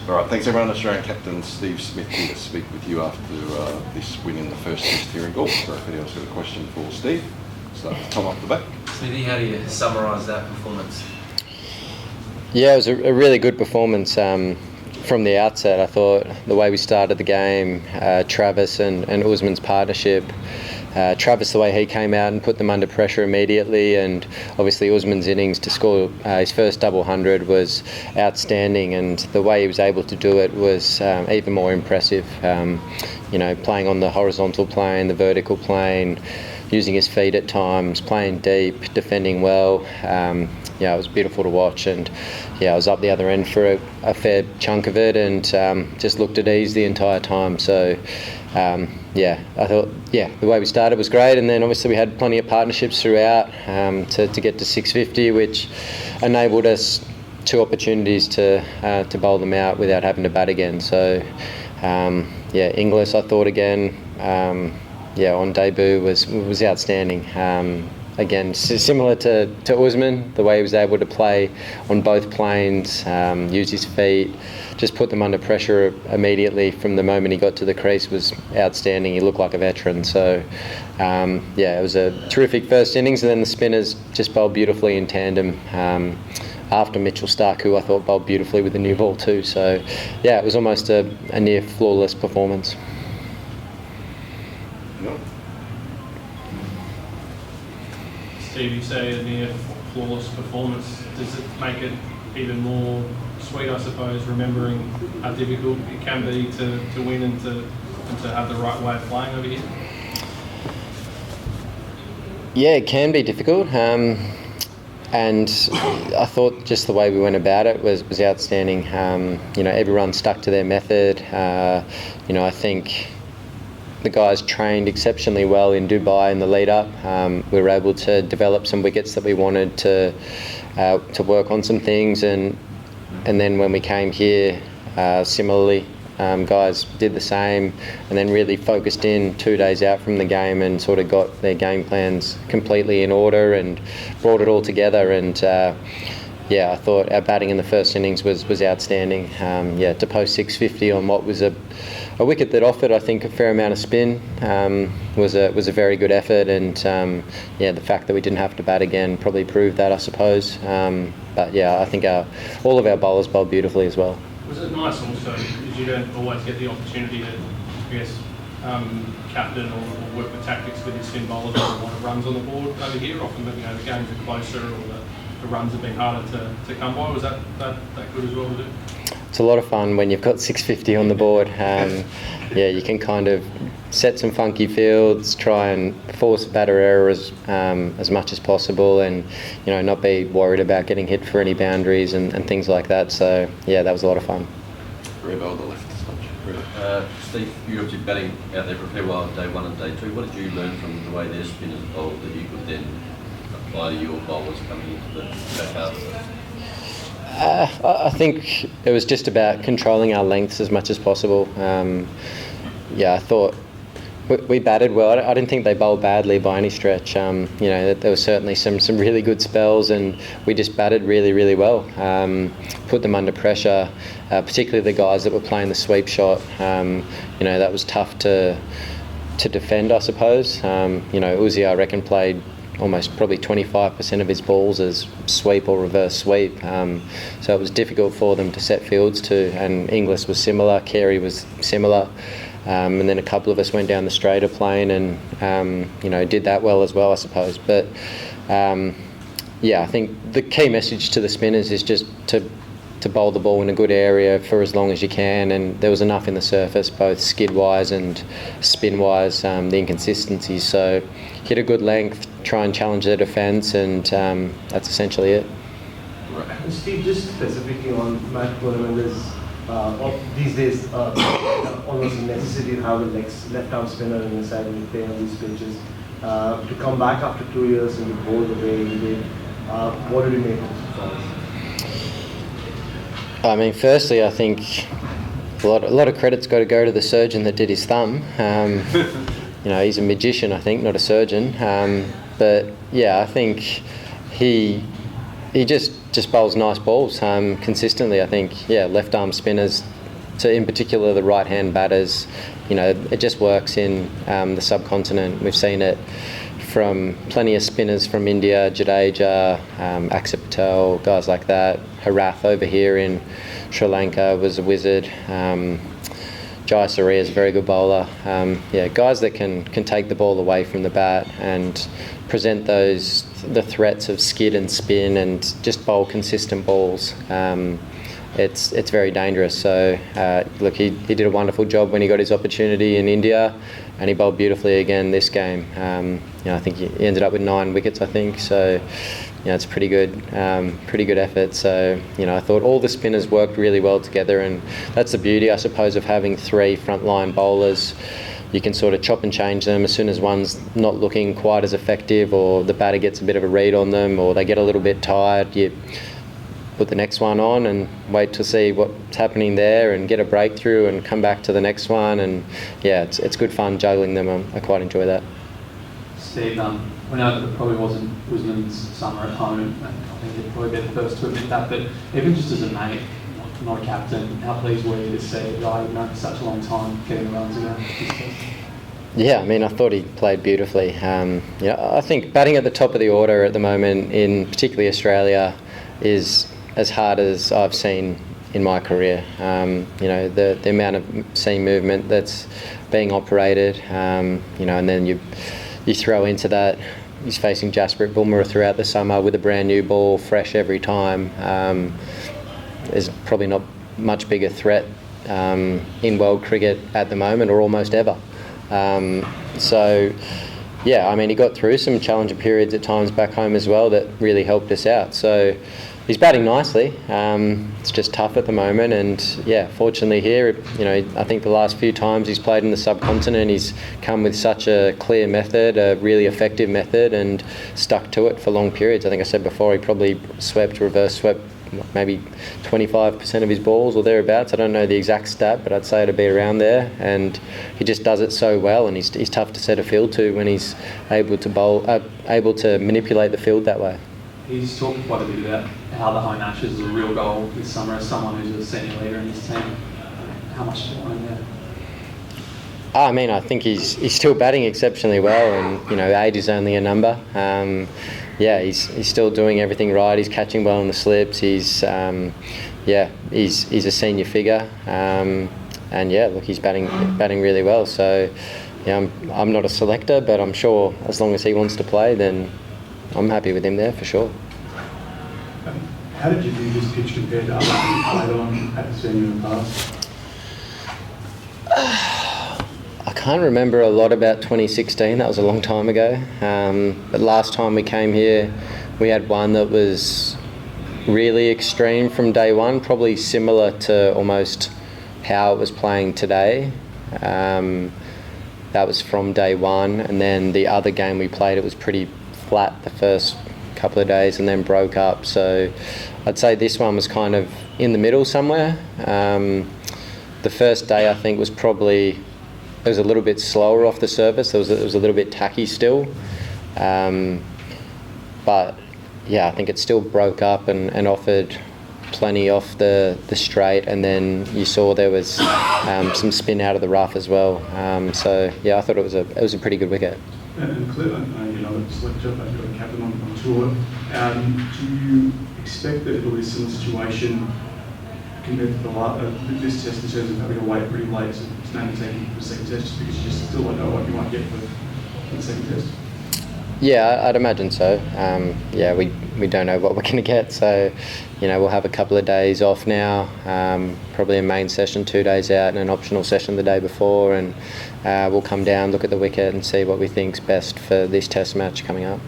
All right, thanks everyone. Australian captain Steve Smith here to speak with you after this win in the first test here in golf. So if anyone's got a question for Steve, start with Tom up the back. Smithy, how do you summarise that performance? Yeah, it was a really good performance from the outset. I thought the way we started the game, Travis and Usman's partnership, Travis, the way he came out and put them under pressure immediately, and obviously Usman's innings to score his first double hundred was outstanding, and the way he was able to do it was even more impressive. Playing on the horizontal plane, the vertical plane, using his feet at times, playing deep, defending well. It was beautiful to watch, and I was up the other end for a fair chunk of it, and just looked at ease the entire time. So I thought the way we started was great, and then obviously we had plenty of partnerships throughout to get to 650, which enabled us 2 opportunities to bowl them out without having to bat again. So Inglis, I thought again, on debut was outstanding. Again, similar to Usman, the way he was able to play on both planes, use his feet, just put them under pressure immediately from the moment he got to the crease was outstanding. He looked like a veteran. So, it was a terrific first innings, and then the spinners just bowled beautifully in tandem. After Mitchell Starc, who I thought bowled beautifully with the new ball too. So, it was almost a near flawless performance. Steve, you say a near flawless performance. Does it make it even more sweet, I suppose, remembering how difficult it can be to win and to have the right way of playing over here? Yeah, it can be difficult. And I thought just the way we went about it was outstanding. Everyone stuck to their method. I think the guys trained exceptionally well in Dubai in the lead up. We were able to develop some wickets that we wanted to work on some things, and then when we came here, similarly, guys did the same, and then really focused in 2 days out from the game and sort of got their game plans completely in order and brought it all together. And I thought our batting in the first innings was outstanding. To post 650 on what was a wicket that offered, I think, a fair amount of spin was a very good effort, and the fact that we didn't have to bat again probably proved that, I suppose. I think all of our bowlers bowled beautifully as well. Was it nice also, because you don't always get the opportunity to, captain or work with tactics with your spin bowlers or a lot of runs on the board over here? Often, the games are closer or the runs have been harder to come by. Was that good as well to do? It's a lot of fun when you've got 650 on the board. You can kind of set some funky fields, try and force batter errors as much as possible, and not be worried about getting hit for any boundaries and things like that. So that was a lot of fun. Very well, the left touch. Steve, you're obviously batting out there for a fair while on day 1 and day 2. What did you learn from the way their spinners bowled that you could then apply to your bowlers coming into the back after? I think it was just about controlling our lengths as much as possible. I thought we batted well. I didn't think they bowled badly by any stretch. There were certainly some really good spells, and we just batted really, really well. Put them under pressure, particularly the guys that were playing the sweep shot. That was tough to defend, I suppose. Uzi, I reckon, played almost probably 25% of his balls as sweep or reverse sweep. So it was difficult for them to set fields to, and Inglis was similar, Carey was similar. And then a couple of us went down the straighter plane and, did that well as well, I suppose. But, I think the key message to the spinners is just to bowl the ball in a good area for as long as you can, and there was enough in the surface, both skid-wise and spin-wise, the inconsistencies. So hit a good length, try and challenge their defence, and that's essentially it. Right. Steve, just specifically on match tournament, these days almost a necessity to have a left-arm spinner on the side when you play on these pitches. To come back after 2 years and to bowl the way you did, what did you make of this performance? Firstly, I think a lot of credit's got to go to the surgeon that did his thumb. He's a magician, I think, not a surgeon. I think he just just bowls nice balls consistently. I think, left arm spinners, so in particular the right hand batters, it just works in the subcontinent. We've seen it from plenty of spinners from India, Jadeja, Akshar Patel, guys like that. Harath over here in Sri Lanka was a wizard. Jai Surya is a very good bowler. Guys that can take the ball away from the bat and present the threats of skid and spin and just bowl consistent balls. It's very dangerous. So look, he did a wonderful job when he got his opportunity in India, and he bowled beautifully again this game. I think he ended up with 9 wickets, I think. So it's a pretty good effort. So I thought all the spinners worked really well together, and that's the beauty, I suppose, of having 3 frontline bowlers. You can sort of chop and change them as soon as one's not looking quite as effective, or the batter gets a bit of a read on them, or they get a little bit tired. You put the next one on and wait to see what's happening there and get a breakthrough and come back to the next one. And it's good fun juggling them. I quite enjoy that. Steve, we know that it probably wasn't Usman's summer at home, and I think you'd probably be the first to admit that, but even just as a mate, not a captain, how pleased were you to see a guy you've known for such a long time getting the runs again? Yeah, I mean, I thought he played beautifully. I think batting at the top of the order at the moment, in particularly Australia, is as hard as I've seen in my career. The amount of seam movement that's being operated, and then you throw into that, he's facing Jasprit Bumrah throughout the summer with a brand new ball, fresh every time. There's probably not much bigger threat in world cricket at the moment, or almost ever. He got through some challenging periods at times back home as well that really helped us out. So he's batting nicely. It's just tough at the moment, and fortunately here, I think the last few times he's played in the subcontinent, he's come with such a clear method, a really effective method, and stuck to it for long periods. I think I said before, he probably reverse swept maybe 25% of his balls or thereabouts. I don't know the exact stat, but I'd say it'd be around there. And he just does it so well, and he's tough to set a field to when he's able to manipulate the field that way. He's talked quite a bit about how the home Ashes is a real goal this summer. As someone who's a senior leader in his team, how much do you want him there? I mean, I think he's still batting exceptionally well, and 8 is only a number. He's still doing everything right. He's catching well in the slips. He's a senior figure, he's batting really well. So I'm not a selector, but I'm sure as long as he wants to play, then I'm happy with him there for sure. How did you view this pitch compared to others you played on at the senior in the past? I can't remember a lot about 2016. That was a long time ago. But last time we came here, we had one that was really extreme from day one, probably similar to almost how it was playing today. That was from day one, and then the other game we played, it was pretty flat the first couple of days and then broke up. So I'd say this one was kind of in the middle somewhere. The first day I think was probably, it was a little bit slower off the surface. It was a little bit tacky still. But yeah, I think it still broke up and offered plenty off the straight, and then you saw there was some spin out of the rough as well. So yeah, I thought it was a pretty good wicket. And Cliff, selector, but you're a captain on tour. Do you expect that it'll be a similar situation compared to this test in terms of having to wait pretty late to maybe taking the second test, just because you just still don't know what you might get for the second test? Yeah, I'd imagine so. We don't know what we're going to get, so we'll have a couple of days off now, probably a main session 2 days out and an optional session the day before, and we'll come down, look at the wicket and see what we think's best for this test match coming up.